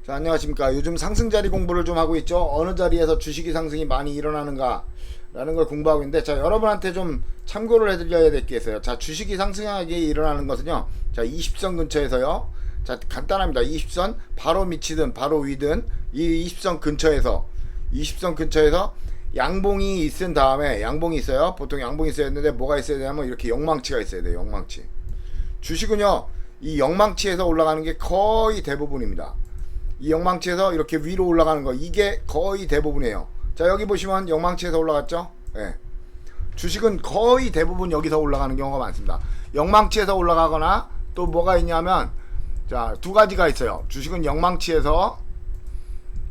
자, 안녕하십니까. 요즘 상승자리 공부를 좀 하고 있죠. 어느 자리에서 주식이 상승이 많이 일어나는가 라는 걸 공부하고 있는데, 자, 여러분한테 좀 참고를 해드려야 될 게 있어요. 자, 주식이 상승하게 일어나는 것은요, 자, 20선 근처에서요. 자, 간단합니다. 20선 바로 밑이든 바로 위든 이 20선 근처에서 양봉이 있은 다음에, 양봉이 있어요. 보통 양봉이 있어야 되는데 뭐가 있어야 되냐면 이렇게 영망치가 있어야 돼요. 영망치. 주식은요, 이 영망치에서 올라가는 게 거의 대부분입니다. 이 영망치에서 이렇게 위로 올라가는 거, 이게 거의 대부분이에요. 자, 여기 보시면 영망치에서 올라갔죠. 예. 주식은 거의 대부분 여기서 올라가는 경우가 많습니다. 영망치에서 올라가거나 또 뭐가 있냐면, 자, 두 가지가 있어요. 주식은 영망치에서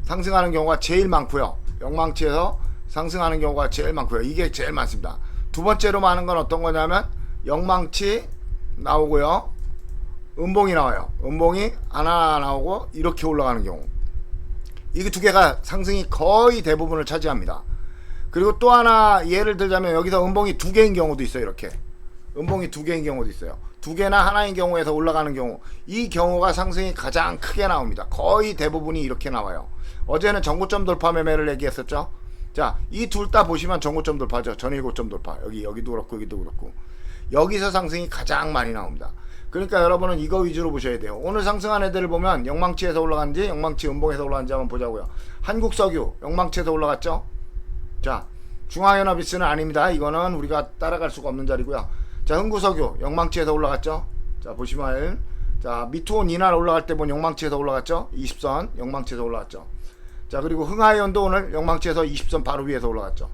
상승하는 경우가 제일 많고요. 영망치에서 상승하는 경우가 제일 많고요. 이게 제일 많습니다. 두 번째로 많은 건 어떤 거냐면, 영망치 나오고요, 음봉이 나와요. 음봉이 하나 나오고 이렇게 올라가는 경우, 이게 두 개가 상승이 거의 대부분을 차지합니다. 그리고 또 하나 예를 들자면, 여기서 음봉이 두 개인 경우도 있어요. 이렇게 음봉이 두 개인 경우도 있어요. 두 개나 하나인 경우에서 올라가는 경우, 이 경우가 상승이 가장 크게 나옵니다. 거의 대부분이 이렇게 나와요. 어제는 전고점 돌파 매매를 얘기했었죠. 자, 이 둘 다 보시면 전고점 돌파죠. 전일고점 돌파. 여기도 그렇고 여기도 그렇고, 여기서 상승이 가장 많이 나옵니다. 그러니까 여러분은 이거 위주로 보셔야 돼요. 오늘 상승한 애들을 보면 영망치에서 올라간지 영망치 음봉에서 올라간지 한번 보자고요. 한국석유 영망치에서 올라갔죠. 자, 중화연합이스는 아닙니다. 이거는 우리가 따라갈 수가 없는 자리고요. 자, 흥구석유 영망치에서 올라갔죠. 자, 보시면, 자, 미투온 이날 올라갈 때 본 영망치에서 올라갔죠. 20선 영망치에서 올라갔죠. 자, 그리고 흥하이온도 오늘 영망치에서 20선 바로 위에서 올라갔죠.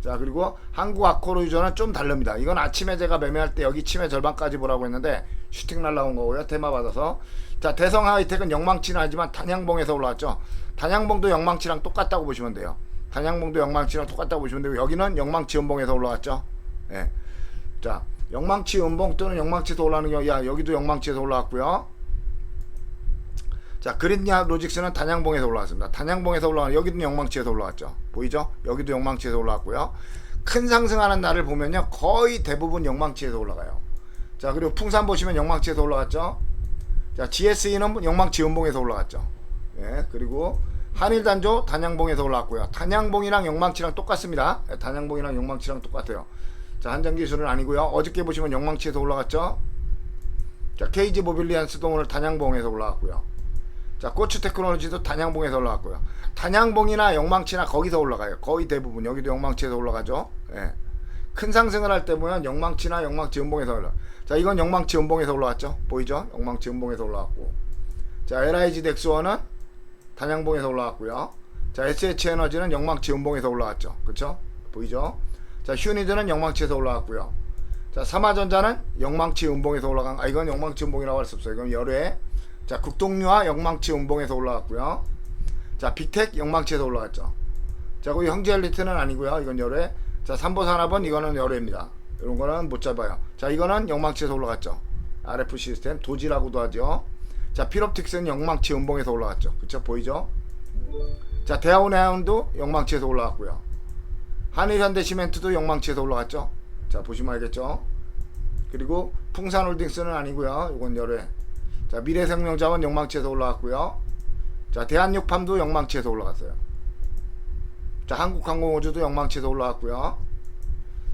자, 그리고 한국아코르유저는 좀 다릅니다. 이건 아침에 제가 매매할 때 여기 치매 절반까지 보라고 했는데 슈팅 날라온 거고요. 테마 받아서. 자, 대성하이텍은 영망치는 아니지만 단양봉에서 올라왔죠. 단양봉도 영망치랑 똑같다고 보시면 돼요. 단양봉도 영망치랑 똑같다고 보시면 되고, 여기는 영망치 음봉에서 올라왔죠. 예. 자, 영망치 음봉 또는 영망치에서 올라가는 경우, 야, 여기도 영망치에서 올라왔고요. 자, 그린야 로직스는 단양봉에서 올라왔습니다. 단양봉에서 올라가는, 여기도 영망치에서 올라왔죠. 보이죠? 여기도 영망치에서 올라왔고요. 큰 상승하는 날을 보면요, 거의 대부분 영망치에서 올라가요. 자, 그리고 풍산 보시면 영망치에서 올라갔죠. 자, GSE는 영망치 음봉에서 올라갔죠. 예, 그리고 한일단조 단양봉에서 올라왔고요. 단양봉이랑 영망치랑 똑같습니다. 예, 단양봉이랑 영망치랑 똑같아요. 자, 한정기술은 아니고요. 어저께 보시면 영망치에서 올라갔죠. 자, KG 모빌리안스도 오늘 단양봉에서 올라갔고요. 자, 고추테크놀로지도 단양봉에서 올라갔고요. 단양봉이나 영망치나 거기서 올라가요. 거의 대부분. 여기도 영망치에서 올라가죠. 예. 큰 상승을 할 때 보면 영망치나 영망치 음봉에서 올라. 자, 이건 영망치 음봉에서 올라왔죠. 보이죠? 영망치 음봉에서 올라왔고. 자, LIG 덱스원은 단양봉에서 올라왔고요. 자, SH에너지는 영망치 음봉에서 올라왔죠. 그쵸? 보이죠? 자, 휴니드는 영망치에서 올라왔고요. 자, 삼화전자는 영망치 음봉에서 올라간, 이건 영망치 음봉이라고 할 수 없어요. 이건 열외. 자, 국동유화 영망치 음봉에서 올라왔고요. 자, 빅텍 영망치에서 올라왔죠. 자, 그리고 형제엘리트는 아니고요. 이건 열외. 자, 삼보산업은 이거는 열외입니다. 이런 거는 못 잡아요. 자, 이거는 영망치에서 올라갔죠. RF 시스템, 도지라고도 하죠. 자, 필옵틱스는 영망치 음봉에서 올라갔죠. 그쵸? 보이죠? 자, 대하온해운도 영망치에서 올라갔고요. 한일현대시멘트도 영망치에서 올라갔죠. 자, 보시면 알겠죠? 그리고 풍산홀딩스는 아니고요. 이건 열외. 자, 미래생명자원 영망치에서 올라갔고요. 자, 대한육팜도 영망치에서 올라갔어요. 자, 한국항공우주도 영망치에서 올라갔고요.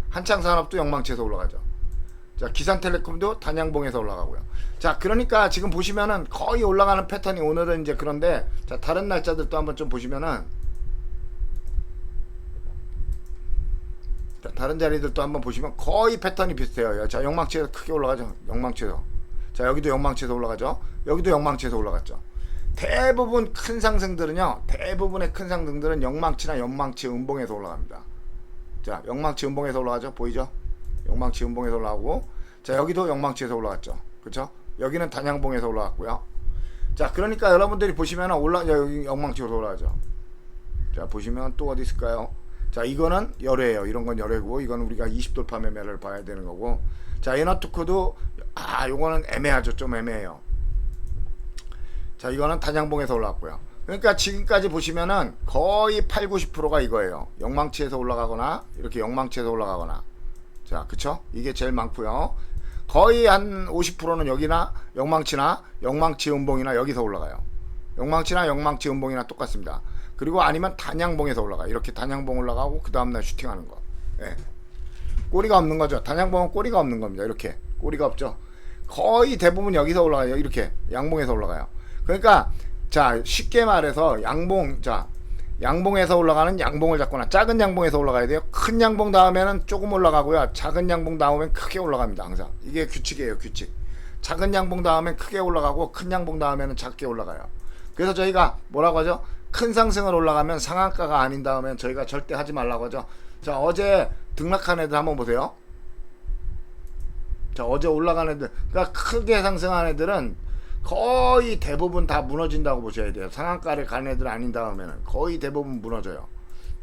한창산업도 영망치에서 올라가죠. 자, 기산텔레콤도 단양봉에서 올라가고요. 자, 그러니까 지금 보시면은 거의 올라가는 패턴이 오늘은 이제 그런데, 자, 다른 날짜들도 한번 좀 보시면은, 자, 다른 자리들도 한번 보시면 거의 패턴이 비슷해요. 자, 영망치에서 크게 올라가죠. 영망치에서. 자, 여기도 영망치에서 올라가죠. 여기도 영망치에서 올라갔죠. 대부분 큰 상승들은요, 대부분의 큰 상승들은 영망치나 영망치 음봉에서 올라갑니다. 자, 영망치 음봉에서 올라가죠. 보이죠? 영망치 음봉에서 올라가고, 자, 여기도 영망치에서 올라갔죠. 그쵸? 여기는 단양봉에서 올라갔고요. 자, 그러니까 여러분들이 보시면 여기 영망치에서 올라가죠. 자, 보시면 또 어디 있을까요? 자, 이거는 열외예요. 이런 건 열외고, 이건 우리가 20돌파 매매를 봐야 되는 거고. 자, 에너투크도, 요거는 애매하죠. 좀 애매해요. 자, 이거는 단양봉에서 올라왔고요. 그러니까 지금까지 보시면은 거의 80~90%가 이거예요. 영망치에서 올라가거나, 이렇게 영망치에서 올라가거나. 자, 그쵸? 이게 제일 많고요. 거의 한 50%는 여기나 영망치나 영망치 음봉이나 여기서 올라가요. 영망치나 영망치 음봉이나 똑같습니다. 그리고 아니면 단양봉에서 올라가. 이렇게 단양봉 올라가고 그 다음날 슈팅하는 거. 예. 꼬리가 없는 거죠. 단양봉은 꼬리가 없는 겁니다. 이렇게 꼬리가 없죠. 거의 대부분 여기서 올라가요. 이렇게 양봉에서 올라가요. 그러니까 자 쉽게 말해서 양봉, 자 양봉에서 올라가는 양봉을 잡거나 작은 양봉에서 올라가야 돼요. 큰 양봉 다음에는 조금 올라가고요. 작은 양봉 다음엔 크게 올라갑니다. 항상 이게 규칙이에요. 규칙. 작은 양봉 다음엔 크게 올라가고 큰 양봉 다음에는 작게 올라가요. 그래서 저희가 뭐라고 하죠? 큰 상승을 올라가면 상한가가 아닌 다음엔 저희가 절대 하지 말라고 하죠. 자 어제 등락한 애들 한번 보세요. 자 어제 올라간 애들, 그러니까 크게 상승한 애들은 거의 대부분 다 무너진다고 보셔야 돼요. 상한가를 간 애들 아닌 다음에는 거의 대부분 무너져요.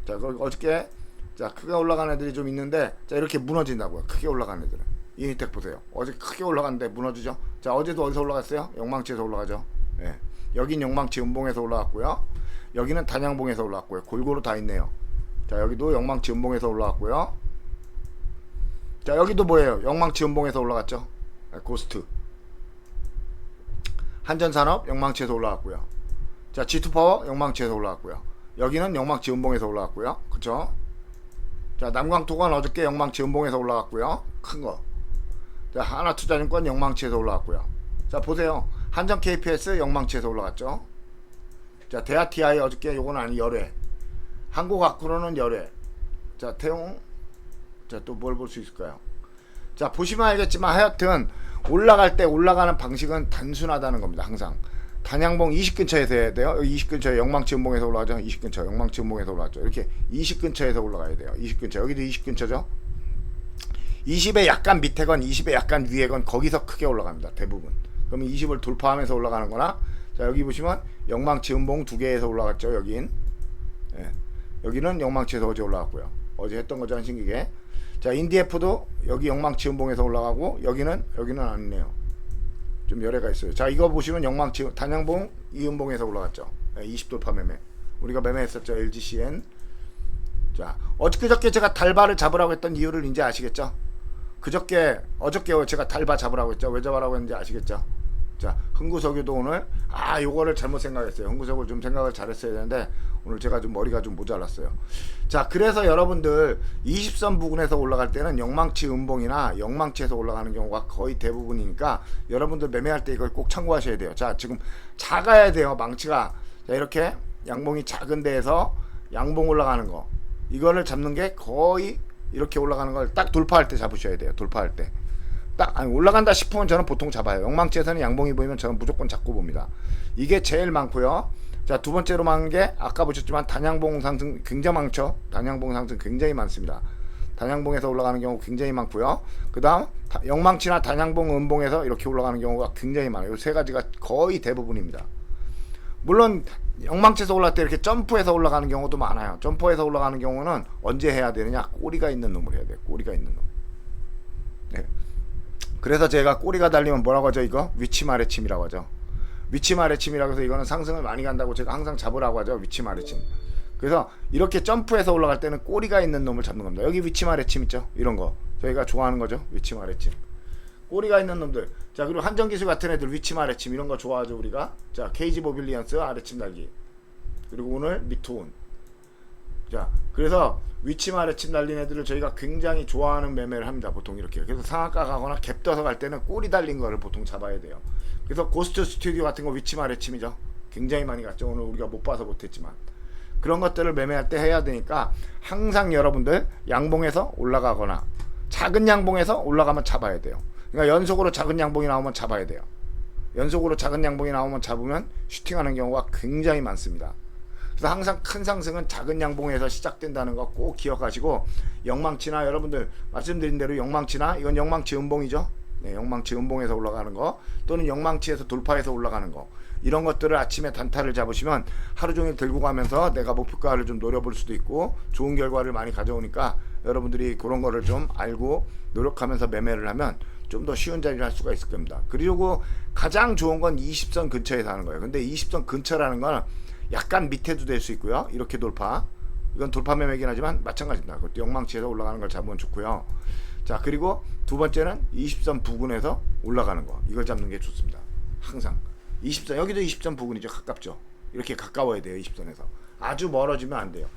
자 어저께 자 크게 올라간 애들이 좀 있는데 자 이렇게 무너진다고요. 크게 올라간 애들은 이니텍 보세요. 어제 크게 올라갔는데 무너지죠. 자 어제도 어디서 올라갔어요? 영망치에서 올라가죠. 예. 여긴 영망치 음봉에서 올라갔고요. 여기는 단양봉에서 올라갔고요. 골고루 다 있네요. 자 여기도 영망치 음봉에서 올라갔고요. 자 여기도 뭐예요? 영망치 음봉에서 올라갔죠. 고스트 한전산업 영망치에서 올라갔고요. 자 G2파워 영망치에서 올라갔고요. 여기는 영망치 음봉에서 올라갔고요. 그쵸? 자 남광토건 어저께 영망치 음봉에서 올라갔고요. 큰거. 자 하나투자증권 영망치에서 올라갔고요. 자 보세요. 한전 KPS 영망치에서 올라갔죠. 자 대하 TI 어저께 요건 아니 열외. 한국아쿠로는 열외. 자 태용. 자 또 뭘 볼 수 있을까요? 자 보시면 알겠지만 하여튼 올라갈 때 올라가는 방식은 단순하다는 겁니다. 항상 단양봉 20 근처에서 해야 돼요. 여기 20 근처에 영망치 음봉에서 올라가죠. 20 근처 영망치 음봉에서 올라갔죠. 이렇게 20 근처에서 올라가야 돼요. 20 근처. 여기도 20 근처죠. 20의 약간 밑에건 20의 약간 위에건 거기서 크게 올라갑니다. 대부분. 그러면 20을 돌파하면서 올라가는 거나, 자 여기 보시면 영망치 음봉 두 개에서 올라갔죠. 여긴. 예. 여기는 영망치에서 어제 올라갔고요. 어제 했던 거죠. 한신기계. 자 인디에프도 여기 영망치 음봉에서 올라가고 여기는 아니네요. 좀 열애가 있어요. 자 이거 보시면 영망치 단양봉 이음봉에서 올라갔죠. 20 돌파 매매. 우리가 매매했었죠. LGCN. 자 어저께 제가 달바를 잡으라고 했던 이유를 이제 아시겠죠? 어저께 제가 달바 잡으라고 했죠. 왜 잡으라고 했는지 아시겠죠? 자 흥구석유도 오늘 요거를 잘못 생각했어요. 흥구석을 좀 생각을 잘했어야 되는데 오늘 제가 좀 머리가 좀 모자랐어요. 자 그래서 여러분들 20선 부근에서 올라갈 때는 영망치 음봉이나 영망치에서 올라가는 경우가 거의 대부분이니까 여러분들 매매할 때 이걸 꼭 참고하셔야 돼요. 자 지금 작아야 돼요. 망치가. 자 이렇게 양봉이 작은 데에서 양봉 올라가는 거, 이거를 잡는 게 거의 이렇게 올라가는 걸 딱 돌파할 때 잡으셔야 돼요. 돌파할 때 딱 올라간다 싶으면 저는 보통 잡아요. 영망치에서는 양봉이 보이면 저는 무조건 잡고 봅니다. 이게 제일 많고요. 자 두 번째로 많은 게 아까 보셨지만 단양봉 상승 굉장히 많죠. 단양봉 상승 굉장히 많습니다. 단양봉에서 올라가는 경우 굉장히 많고요. 그 다음 영망치나 단양봉 음봉에서 이렇게 올라가는 경우가 굉장히 많아요. 이 세 가지가 거의 대부분입니다. 물론 영망치에서 올라갈 때 이렇게 점프해서 올라가는 경우도 많아요. 점프해서 올라가는 경우는 언제 해야 되느냐? 꼬리가 있는 놈을 해야 돼요. 꼬리가 있는 놈. 네. 그래서 제가 꼬리가 달리면 뭐라고 하죠? 이거 위치 아래침이라고 하죠. 위치 아래침이라고 해서 이거는 상승을 많이 간다고 제가 항상 잡으라고 하죠. 위치 아래침. 그래서 이렇게 점프해서 올라갈 때는 꼬리가 있는 놈을 잡는 겁니다. 여기 위치 아래침 있죠? 이런 거 저희가 좋아하는 거죠. 위치 아래침. 꼬리가 있는 놈들. 자 그리고 한전기술 같은 애들 위치 아래침 이런 거 좋아하죠 우리가. 자 KG 모빌리언스 아래침 달기. 그리고 오늘 미투온. 자 그래서 위치 아래침 달린 애들을 저희가 굉장히 좋아하는 매매를 합니다. 보통 이렇게. 그래서 상한가 가거나 갭 떠서 갈 때는 꼬리 달린 거를 보통 잡아야 돼요. 그래서 고스트 스튜디오 같은 거 위치 아래침이죠. 굉장히 많이 갔죠. 오늘 우리가 못 봐서 못했지만 그런 것들을 매매할 때 해야 되니까 항상 여러분들 양봉에서 올라가거나 작은 양봉에서 올라가면 잡아야 돼요. 그러니까 연속으로 작은 양봉이 나오면 잡아야 돼요. 연속으로 작은 양봉이 나오면 잡으면 슈팅하는 경우가 굉장히 많습니다. 그래서 항상 큰 상승은 작은 양봉에서 시작된다는 거 꼭 기억하시고, 영망치나 여러분들 말씀드린 대로 영망치나 이건 영망치 음봉이죠. 네, 영망치 음봉에서 올라가는 거 또는 영망치에서 돌파해서 올라가는 거, 이런 것들을 아침에 단타를 잡으시면 하루 종일 들고 가면서 내가 목표가를 좀 노려볼 수도 있고 좋은 결과를 많이 가져오니까 여러분들이 그런 거를 좀 알고 노력하면서 매매를 하면 좀 더 쉬운 자리를 할 수가 있을 겁니다. 그리고 가장 좋은 건 20선 근처에서 하는 거예요. 근데 20선 근처라는 건 약간 밑에도 될 수 있고요. 이렇게 돌파, 이건 돌파 매매긴 하지만 마찬가지입니다. 그것도 영망치에서 올라가는 걸 잡으면 좋고요. 자 그리고 두 번째는 20선 부근에서 올라가는 거, 이걸 잡는 게 좋습니다. 항상 20선, 여기도 20선 부근이죠. 가깝죠. 이렇게 가까워야 돼요. 20선에서 아주 멀어지면 안 돼요.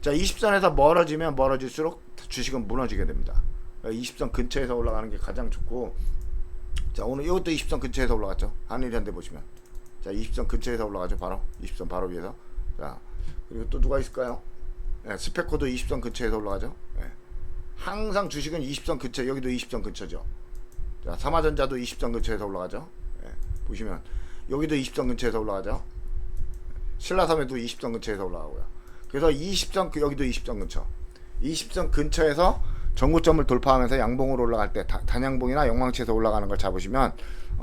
자, 20선에서 멀어지면 멀어질수록 주식은 무너지게 됩니다. 20선 근처에서 올라가는 게 가장 좋고, 자, 오늘 이것도 20선 근처에서 올라갔죠. 한일현대 보시면, 자, 20선 근처에서 올라가죠. 바로 20선 바로 위에서. 자, 그리고 또 누가 있을까요? 스페코도 20선 근처에서 올라가죠. 항상 주식은 20선 근처, 여기도 20선 근처죠. 자, 삼화전자도 20선 근처에서 올라가죠. 보시면 여기도 20선 근처에서 올라가죠. 신라섬에도 20선 근처에서 올라가고요. 그래서 20선, 여기도 20선 근처, 20선 근처에서 전고점을 돌파하면서 양봉으로 올라갈 때, 단양봉이나 영망치에서 올라가는 걸 잡으시면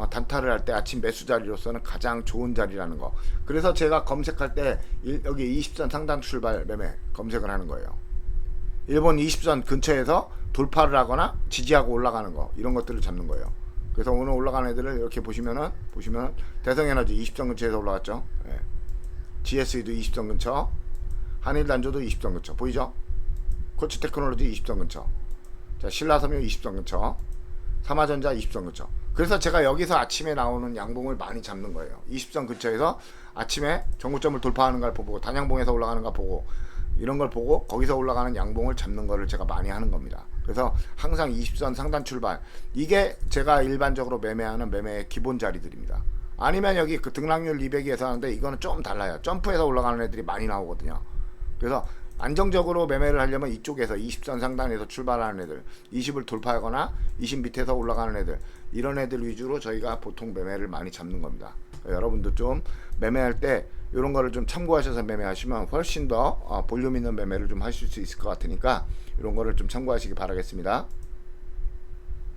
단타를 할 때 아침 매수 자리로서는 가장 좋은 자리라는 거. 그래서 제가 검색할 때 여기 20선 상단 출발 매매 검색을 하는 거예요. 일본 20선 근처에서 돌파를 하거나 지지하고 올라가는 거, 이런 것들을 잡는 거예요. 그래서 오늘 올라가는 애들을 이렇게 보시면 대성에너지 20선 근처에서 올라갔죠. GSE도 20선 근처, 한일단조도 20선 근처 보이죠? 코치테크놀로지 20선 근처, 자, 신라섬유 20선 근처, 삼화전자 20선 근처. 그래서 제가 여기서 아침에 나오는 양봉을 많이 잡는 거예요. 20선 근처에서 아침에 전고점을 돌파하는 걸 보고, 단양봉에서 올라가는 거 보고, 이런 걸 보고 거기서 올라가는 양봉을 잡는 거를 제가 많이 하는 겁니다. 그래서 항상 20선 상단 출발, 이게 제가 일반적으로 매매하는 매매의 기본 자리들입니다. 아니면 여기 그 등락률 200에서 하는데, 이거는 좀 달라요. 점프해서 올라가는 애들이 많이 나오거든요. 그래서 안정적으로 매매를 하려면 이쪽에서 20선 상단에서 출발하는 애들, 20을 돌파하거나 20 밑에서 올라가는 애들, 이런 애들 위주로 저희가 보통 매매를 많이 잡는 겁니다. 여러분도 좀 매매할 때 이런 거를 좀 참고하셔서 매매하시면 훨씬 더 볼륨 있는 매매를 좀 하실 수 있을 것 같으니까, 이런 거를 좀 참고하시기 바라겠습니다.